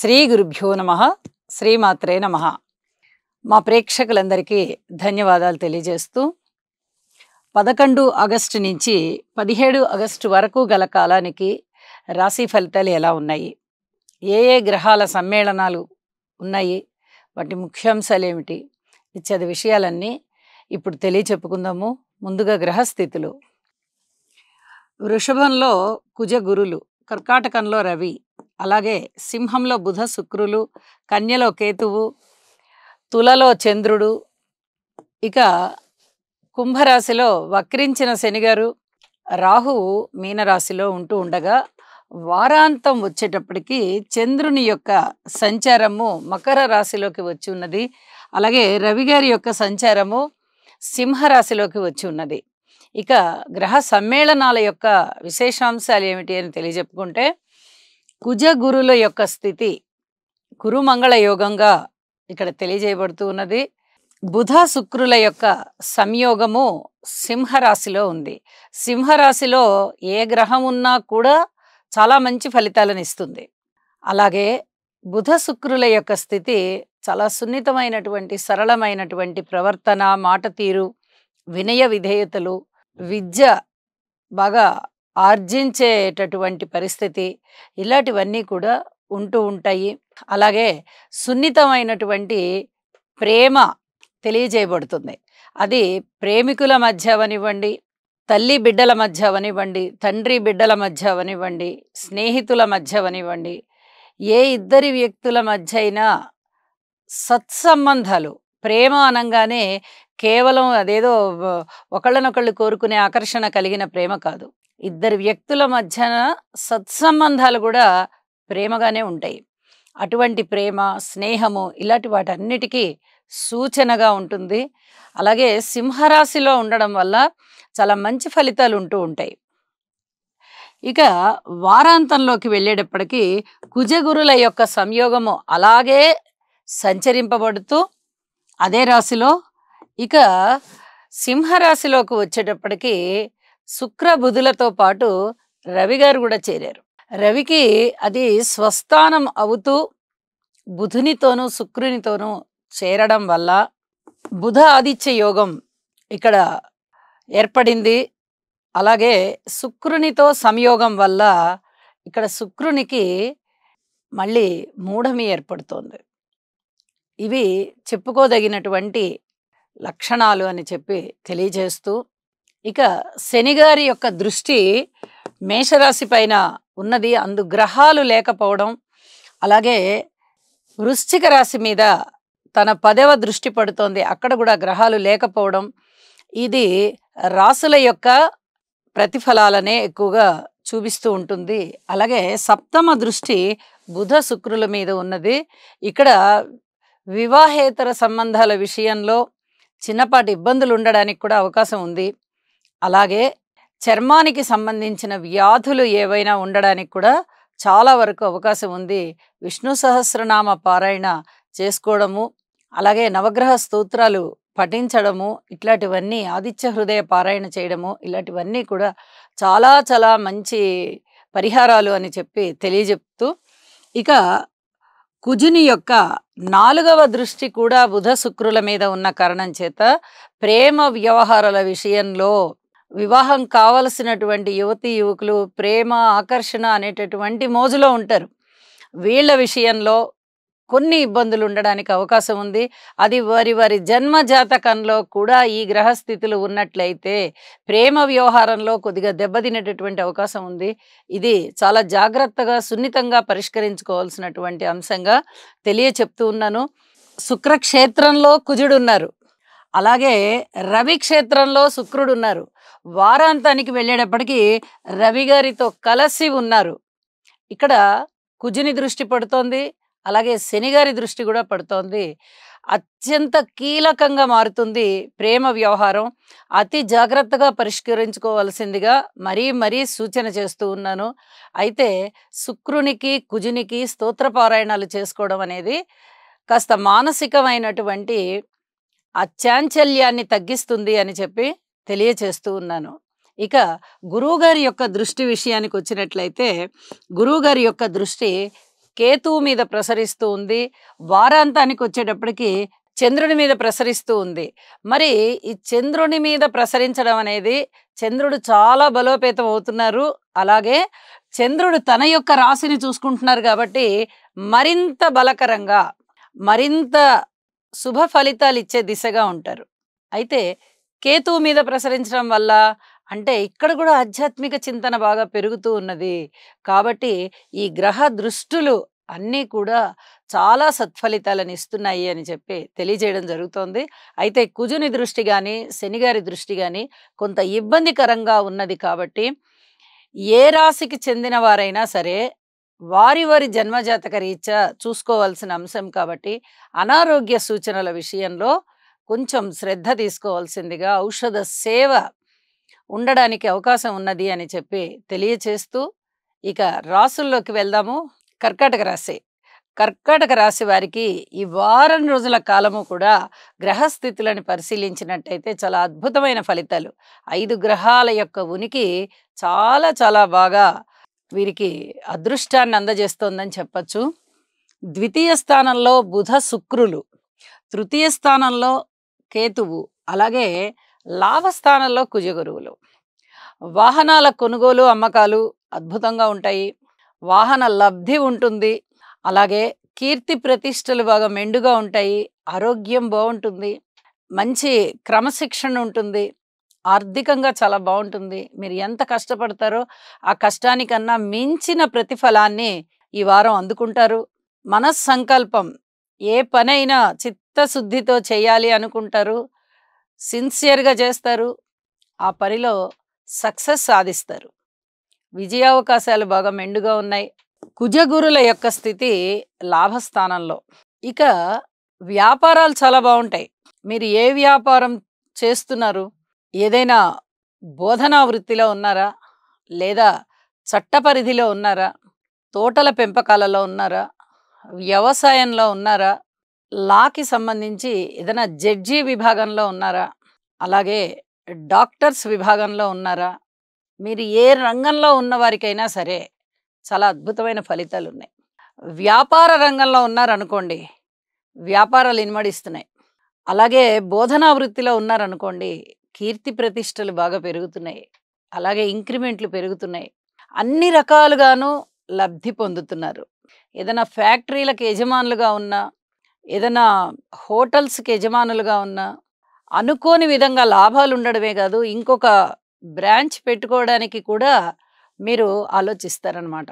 శ్రీ గురుభ్యో నమః. శ్రీమాత్రే నమః. మా ప్రేక్షకులందరికీ ధన్యవాదాలు తెలియజేస్తూ 11 ఆగస్టు నుంచి 17 ఆగస్టు వరకు గల కాలానికి రాశి ఫలితాలు ఎలా ఉన్నాయి, ఏ ఏ గ్రహాల సమ్మేళనాలు ఉన్నాయి, వాటి ముఖ్యాంశాలు ఏమిటి ఇత్యాది విషయాలన్నీ ఇప్పుడు తెలియచెప్పుకుందాము. ముందుగా గ్రహస్థితులు. వృషభంలో కుజ గురులు, కర్కాటకంలో రవి, అలాగే సింహంలో బుధ శుక్రులు, కన్యలో కేతువు, తులలో చంద్రుడు, ఇక కుంభరాశిలో వక్రించిన శనిగారు, రాహువు మీనరాశిలో ఉంటూ ఉండగా వారాంతం వచ్చేటప్పటికి చంద్రుని యొక్క సంచారము మకర రాశిలోకి వచ్చి ఉన్నది. అలాగే రవి గారి యొక్క సంచారము సింహరాశిలోకి వచ్చి ఉన్నది. ఇక గ్రహ సమ్మేళనాల యొక్క విశేషాంశాలు ఏమిటి అని తెలియజెప్పుకుంటే, కుజ గురుల యొక్క స్థితి కురుమంగళ యోగంగా ఇక్కడ తెలియజేయబడుతూ ఉన్నది. బుధ శుక్రుల యొక్క సంయోగము సింహరాశిలో ఉంది. సింహరాశిలో ఏ గ్రహం ఉన్నా కూడా చాలా మంచి ఫలితాలను ఇస్తుంది. అలాగే బుధ శుక్రుల యొక్క స్థితి చాలా సున్నితమైనటువంటి సరళమైనటువంటి ప్రవర్తన, మాట తీరు, వినయ విధేయతలు, విద్య బాగా ఆర్జించేటటువంటి పరిస్థితి, ఇలాంటివన్నీ కూడా ఉంటూ ఉంటాయి. అలాగే సున్నితమైనటువంటి ప్రేమ తెలియజేయబడుతుంది. అది ప్రేమికుల మధ్య అవనివ్వండి, తల్లి బిడ్డల మధ్య అవనివ్వండి, తండ్రి బిడ్డల మధ్య అవనివ్వండి, స్నేహితుల మధ్య అవనివ్వండి, ఏ ఇద్దరి వ్యక్తుల మధ్య అయినా సత్సంబంధాలు. ప్రేమ అనగానే కేవలం అదేదో ఒకళ్ళనొకళ్ళు కోరుకునే ఆకర్షణ కలిగిన ప్రేమ కాదు. ఇద్దరు వ్యక్తుల మధ్యన సత్సంబంధాలు కూడా ప్రేమగానే ఉంటాయి. అటువంటి ప్రేమ, స్నేహము ఇలాంటి వాటన్నిటికీ సూచనగా ఉంటుంది. అలాగే సింహరాశిలో ఉండడం వల్ల చాలా మంచి ఫలితాలు ఉంటూ ఉంటాయి. ఇక వారాంతంలోకి వెళ్ళేటప్పటికీ కుజగురుల యొక్క సంయోగము అలాగే సంచరింపబడుతూ అదే రాశిలో, ఇక సింహరాశిలోకి వచ్చేటప్పటికి శుక్ర బుధులతో పాటు రవి గారు కూడా చేరారు. రవికి అది స్వస్థానం అవుతూ బుధునితోనూ శుక్రునితోనూ చేరడం వల్ల బుధ ఆదిత్య యోగం ఇక్కడ ఏర్పడింది. అలాగే శుక్రునితో సంయోగం వల్ల ఇక్కడ శుక్రునికి మళ్ళీ మూఢమి ఏర్పడుతోంది. ఇవి చెప్పుకోదగినటువంటి లక్షణాలు అని చెప్పి తెలియజేస్తూ, ఇక శనిగారి యొక్క దృష్టి మేషరాశి పైన ఉన్నది. అందు గ్రహాలు లేకపోవడం, అలాగే వృశ్చిక రాశి మీద తన 10వ దృష్టి పడుతోంది, అక్కడ కూడా గ్రహాలు లేకపోవడం, ఇది రాసుల యొక్క ప్రతిఫలాలనే ఎక్కువగా చూపిస్తూ ఉంటుంది. అలాగే 7వ దృష్టి బుధ శుక్రుల మీద ఉన్నది. ఇక్కడ వివాహేతర సంబంధాల విషయంలో చిన్నపాటి ఇబ్బందులు ఉండడానికి కూడా అవకాశం ఉంది. అలాగే చర్మానికి సంబంధించిన వ్యాధులు ఏవైనా ఉండడానికి కూడా చాలా వరకు అవకాశం ఉంది. విష్ణు సహస్రనామ పారాయణ చేసుకోవడము, అలాగే నవగ్రహ స్తోత్రాలు పఠించడము, ఇట్లాంటివన్నీ ఆదిత్య హృదయ పారాయణ చేయడము, ఇలాంటివన్నీ కూడా చాలా చాలా మంచి పరిహారాలు అని చెప్పి తెలియజెప్తూ, ఇక కుజుని యొక్క 4వ దృష్టి కూడా బుధ శుక్రుల మీద ఉన్న కారణం చేత ప్రేమ వ్యవహారాల విషయంలో వివాహం కావలసినటువంటి యువతీ యువకులు ప్రేమ, ఆకర్షణ అనేటటువంటి మోజులో ఉంటారు. వీళ్ళ విషయంలో కొన్ని ఇబ్బందులు ఉండడానికి అవకాశం ఉంది. అది వారి వారి జన్మ జాతకంలో కూడా ఈ గ్రహస్థితులు ఉన్నట్లయితే ప్రేమ వ్యవహారంలో కొద్దిగా దెబ్బతినేటటువంటి అవకాశం ఉంది. ఇది చాలా జాగ్రత్తగా, సున్నితంగా పరిష్కరించుకోవాల్సినటువంటి అంశంగా తెలియచెప్తూ ఉన్నాను. శుక్రక్షేత్రంలో కుజుడు ఉన్నారు, అలాగే రవి క్షేత్రంలో శుక్రుడు ఉన్నారు. వారాంతానికి వెళ్ళేటప్పటికీ రవి గారితో కలిసి ఉన్నారు. ఇక్కడ కుజుని దృష్టి పడుతోంది, అలాగే శనిగారి దృష్టి కూడా పడుతోంది. అత్యంత కీలకంగా మారుతుంది ప్రేమ వ్యవహారం. అతి జాగ్రత్తగా పరిష్కరించుకోవాల్సిందిగా మరీ మరీ సూచన చేస్తూ ఉన్నాను. అయితే శుక్రునికి, కుజునికి స్తోత్రపారాయణాలు చేసుకోవడం అనేది కాస్త మానసికమైనటువంటి అచాంచల్యాన్ని తగ్గిస్తుంది అని చెప్పి తెలియచేస్తూ ఉన్నాను. ఇక గురువుగారి యొక్క దృష్టి విషయానికి వచ్చినట్లయితే, గురువుగారి యొక్క దృష్టి కేతువు మీద ప్రసరిస్తూ ఉంది. వారాంతానికి వచ్చేటప్పటికి చంద్రుని మీద ప్రసరిస్తూ ఉంది. మరి ఈ చంద్రుని మీద ప్రసరించడం అనేది చంద్రుడు చాలా బలోపేతం అవుతున్నారు. అలాగే చంద్రుడు తన యొక్క రాశిని చూసుకుంటున్నారు కాబట్టి మరింత బలకరంగా, మరింత శుభ ఫలితాలు ఇచ్చే దిశగా ఉంటారు. అయితే కేతువు మీద ప్రసరించడం వల్ల అంటే ఇక్కడ కూడా ఆధ్యాత్మిక చింతన బాగా పెరుగుతూ ఉన్నది. కాబట్టి ఈ గ్రహ దృష్టులు అన్నీ కూడా చాలా సత్ఫలితాలను ఇస్తున్నాయి అని చెప్పి తెలియజేయడం జరుగుతోంది. అయితే కుజుని దృష్టి కానీ, శనిగారి దృష్టి కానీ కొంత ఇబ్బందికరంగా ఉన్నది. కాబట్టి ఏ రాశికి చెందిన వారైనా సరే వారి వారి జన్మజాతక రీత్యా చూసుకోవాల్సిన అంశం కాబట్టి అనారోగ్య సూచనల విషయంలో కొంచెం శ్రద్ధ తీసుకోవాల్సిందిగా, ఔషధ సేవ ఉండడానికి అవకాశం ఉన్నది అని చెప్పి తెలియచేస్తూ ఇక రాసుల్లోకి వెళ్దాము. కర్కాటక రాశి. కర్కాటక రాశి వారికి ఈ వారం రోజుల కాలము కూడా గ్రహస్థితులను పరిశీలించినట్టయితే చాలా అద్భుతమైన ఫలితాలు. 5 గ్రహాల యొక్క ఉనికి చాలా చాలా బాగా వీరికి అదృష్టాన్ని అందజేస్తోందని చెప్పచ్చు. ద్వితీయ స్థానంలో బుధ శుక్రులు, తృతీయ స్థానంలో కేతువు, అలాగే లాభస్థానంలో కుజగురువులు. వాహనాల కొనుగోలు అమ్మకాలు అద్భుతంగా ఉంటాయి. వాహన లబ్ధి ఉంటుంది. అలాగే కీర్తి ప్రతిష్టలు బాగా మెండుగా ఉంటాయి. ఆరోగ్యం బాగుంటుంది. మంచి క్రమశిక్షణ ఉంటుంది. ఆర్థికంగా చాలా బాగుంటుంది. మీరు ఎంత కష్టపడతారో ఆ కష్టానికన్నా మించిన ప్రతిఫలాన్ని ఈ వారం అందుకుంటారు. మనస్సంకల్పం, ఏ పనైనా చిత్తశుద్ధితో చేయాలి అనుకుంటారు. సిన్సియర్గా చేస్తారు. ఆ పనిలో సక్సెస్ సాధిస్తారు. విజయావకాశాలు బాగా మెండుగా ఉన్నాయి. కుజగురుల యొక్క స్థితి లాభస్థానంలో. ఇక వ్యాపారాలు చాలా బాగుంటాయి. మీరు ఏ వ్యాపారం చేస్తున్నారు? ఏదైనా బోధనా వృత్తిలో ఉన్నారా? లేదా చట్ట పరిధిలో ఉన్నారా? తోటల పెంపకాలలో ఉన్నారా? వ్యవసాయంలో ఉన్నారా? లాకి సంబంధించి ఏదైనా జడ్జి విభాగంలో ఉన్నారా? అలాగే డాక్టర్స్ విభాగంలో ఉన్నారా? మీరు ఏ రంగంలో ఉన్నవారికైనా సరే చాలా అద్భుతమైన ఫలితాలు ఉన్నాయి. వ్యాపార రంగంలో ఉన్నారనుకోండి, వ్యాపారాలు ఇనుమడిస్తున్నాయి. అలాగే బోధనా వృత్తిలో ఉన్నారనుకోండి, కీర్తి ప్రతిష్టలు బాగా పెరుగుతున్నాయి. అలాగే ఇంక్రిమెంట్లు పెరుగుతున్నాయి. అన్ని రకాలుగాను లబ్ధి పొందుతున్నారు. ఏదైనా ఫ్యాక్టరీలకు యజమానులుగా ఉన్నా, ఏదైనా హోటల్స్కి యజమానులుగా ఉన్నా అనుకోని విధంగా లాభాలు ఉండడమే కాదు, ఇంకొక బ్రాంచ్ పెట్టుకోవడానికి కూడా మీరు ఆలోచిస్తారనమాట.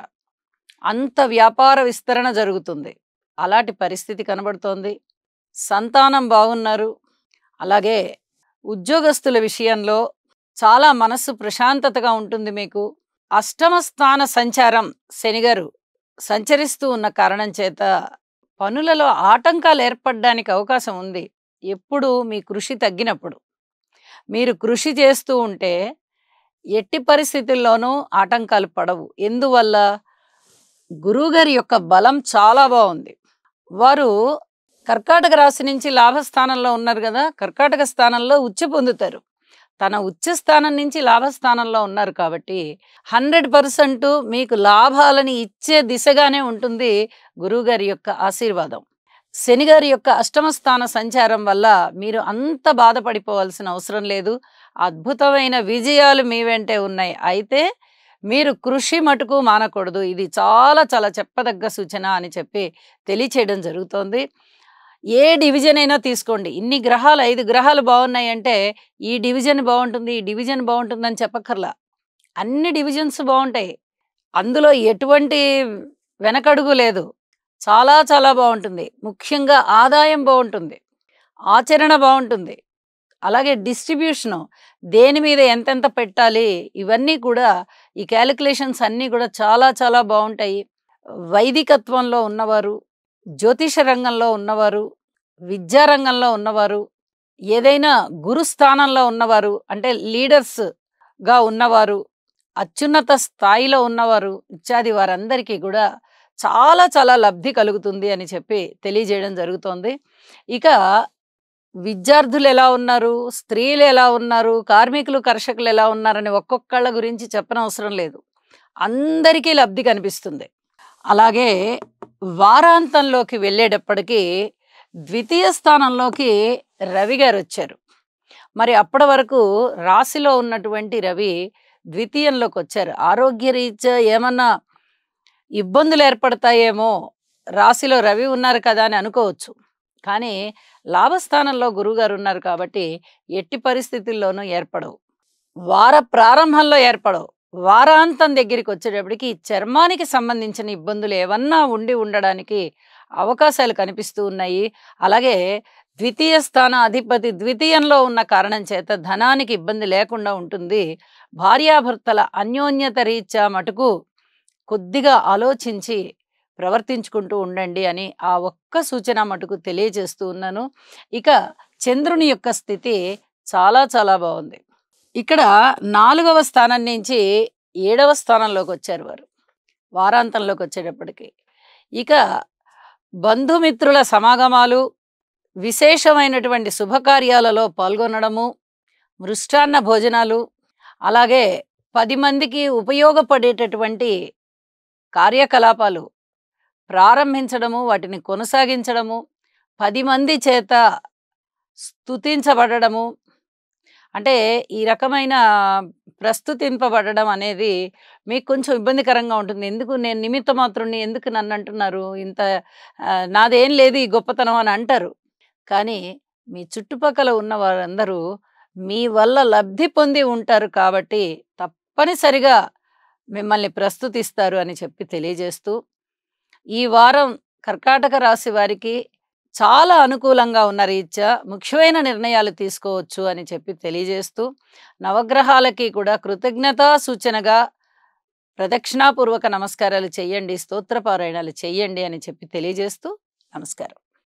అంత వ్యాపార విస్తరణ జరుగుతుంది. అలాంటి పరిస్థితి కనబడుతోంది. సంతానం బాగున్నారు. అలాగే ఉద్యోగస్తుల విషయంలో చాలా మనస్సు ప్రశాంతతగా ఉంటుంది మీకు. అష్టమ స్థాన సంచారం శనిగారు సంచరిస్తూ ఉన్న కారణం చేత పనులలో ఆటంకాలు ఏర్పడడానికి అవకాశం ఉంది. ఎప్పుడు మీ కృషి తగ్గినప్పుడు. మీరు కృషి చేస్తూ ఉంటే ఎట్టి పరిస్థితుల్లోనూ ఆటంకాలు పడవు. ఎందువల్ల? గురువుగారి యొక్క బలం చాలా బాగుంది. వారు కర్కాటక రాశి నుంచి లాభస్థానంలో ఉన్నారు కదా, కర్కాటక స్థానంలో ఉచ్చ పొందుతారు. తన ఉచ్చ స్థానం నుంచి లాభస్థానంలో ఉన్నారు కాబట్టి 100% మీకు లాభాలని ఇచ్చే దిశగానే ఉంటుంది గురువుగారి యొక్క ఆశీర్వాదం. శనిగారి యొక్క అష్టమ స్థాన సంచారం వల్ల మీరు అంత బాధపడిపోవాల్సిన అవసరం లేదు. అద్భుతమైన విజయాలు మీ వెంటే ఉన్నాయి. అయితే మీరు కృషి మటుకు మానకూడదు. ఇది చాలా చాలా చెప్పదగ్గ సూచన అని చెప్పి తెలియచేయడం జరుగుతోంది. ఏ డివిజన్ అయినా తీసుకోండి. ఇన్ని గ్రహాలు 5 గ్రహాలు బాగున్నాయి అంటే ఈ డివిజన్ బాగుంటుంది, ఈ డివిజన్ బాగుంటుందని చెప్పక్కర్లా. అన్ని డివిజన్స్ బాగుంటాయి. అందులో ఎటువంటి వెనకడుగు లేదు. చాలా చాలా బాగుంటుంది. ముఖ్యంగా ఆదాయం బాగుంటుంది, ఆచరణ బాగుంటుంది. అలాగే డిస్ట్రిబ్యూషను, దేని మీద ఎంతెంత పెట్టాలి, ఇవన్నీ కూడా ఈ క్యాలిక్యులేషన్స్ అన్నీ కూడా చాలా చాలా బాగుంటాయి. వైదికత్వంలో ఉన్నవారు, జ్యోతిష రంగంలో ఉన్నవారు, విద్యారంగంలో ఉన్నవారు, ఏదైనా గురుస్థానంలో ఉన్నవారు అంటే లీడర్స్గా ఉన్నవారు, అత్యున్నత స్థాయిలో ఉన్నవారు ఇత్యాది వారందరికీ కూడా చాలా చాలా లబ్ధి కలుగుతుంది అని చెప్పి తెలియజేయడం జరుగుతోంది. ఇక విద్యార్థులు ఎలా ఉన్నారు, స్త్రీలు ఎలా ఉన్నారు, కార్మికులు కర్షకులు ఎలా ఉన్నారని ఒక్కొక్కళ్ళ గురించి చెప్పనవసరం లేదు. అందరికీ లబ్ధి కనిపిస్తుంది. అలాగే వారాంతంలోకి వెళ్ళేటప్పటికి ద్వితీయ స్థానంలోకి రవి గారు వచ్చారు. మరి అప్పటి వరకు రాశిలో ఉన్నటువంటి రవి ద్వితీయంలోకి వచ్చారు. ఆరోగ్యరీత్యా ఏమన్నా ఇబ్బందులు ఏర్పడతాయేమో, రాశిలో రవి ఉన్నారు కదా అని అనుకోవచ్చు. కానీ లాభస్థానంలో గురువుగారు ఉన్నారు కాబట్టి ఎట్టి పరిస్థితుల్లోనూ ఏర్పడవు. వార ప్రారంభంలో ఏర్పడవు. వారాంతం దగ్గరికి వచ్చేటప్పటికి చర్మానికి సంబంధించిన ఇబ్బందులు ఏమన్నా ఉండి ఉండడానికి అవకాశాలు కనిపిస్తూ ఉన్నాయి. అలాగే ద్వితీయ స్థాన అధిపతి ద్వితీయంలో ఉన్న కారణం చేత ధనానికి ఇబ్బంది లేకుండా ఉంటుంది. భార్యాభర్తల అన్యోన్యత రీత్యా మటుకు కొద్దిగా ఆలోచించి ప్రవర్తించుకుంటూ ఉండండి అని ఆ ఒక్క సూచన మటుకు తెలియజేస్తూ ఉన్నాను. ఇక చంద్రుని యొక్క స్థితి చాలా చాలా బాగుంది. ఇక్కడ 4వ స్థానం నుంచి 7వ స్థానంలోకి వచ్చారు వారు వారాంతంలోకి వచ్చేటప్పటికి. ఇక బంధుమిత్రుల సమాగమాలు, విశేషమైనటువంటి శుభకార్యాలలో పాల్గొనడము, మృష్టాన్న భోజనాలు, అలాగే 10 మందికి ఉపయోగపడేటటువంటి కార్యకలాపాలు ప్రారంభించడము, వాటిని కొనసాగించడము, 10 మంది చేత స్తుతించబడము, అంటే ఈ రకమైన ప్రస్తుతింపబడడం అనేది మీకు కొంచెం ఇబ్బందికరంగా ఉంటుంది. ఎందుకు నేను నిమిత్త మాత్రుడిని, ఎందుకు నన్ను అంటున్నారు, ఇంత నాదేం లేదు ఈ గొప్పతనం అని అంటారు. కానీ మీ చుట్టుపక్కల ఉన్న వారందరూ మీ వల్ల లబ్ధి పొంది ఉంటారు కాబట్టి తప్పనిసరిగా మిమ్మల్ని ప్రస్తుతిస్తారు అని చెప్పి తెలియజేస్తూ, ఈ వారం కర్కాటక రాశి వారికి చాలా అనుకూలంగా ఉన్న రీత్యా ముఖ్యమైన నిర్ణయాలు తీసుకోవచ్చు అని చెప్పి తెలియజేస్తూ, నవగ్రహాలకి కూడా కృతజ్ఞతా సూచనగా ప్రదక్షిణాపూర్వక నమస్కారాలు చెయ్యండి, స్తోత్రపారాయణాలు చెయ్యండి అని చెప్పి తెలియజేస్తూ నమస్కారం.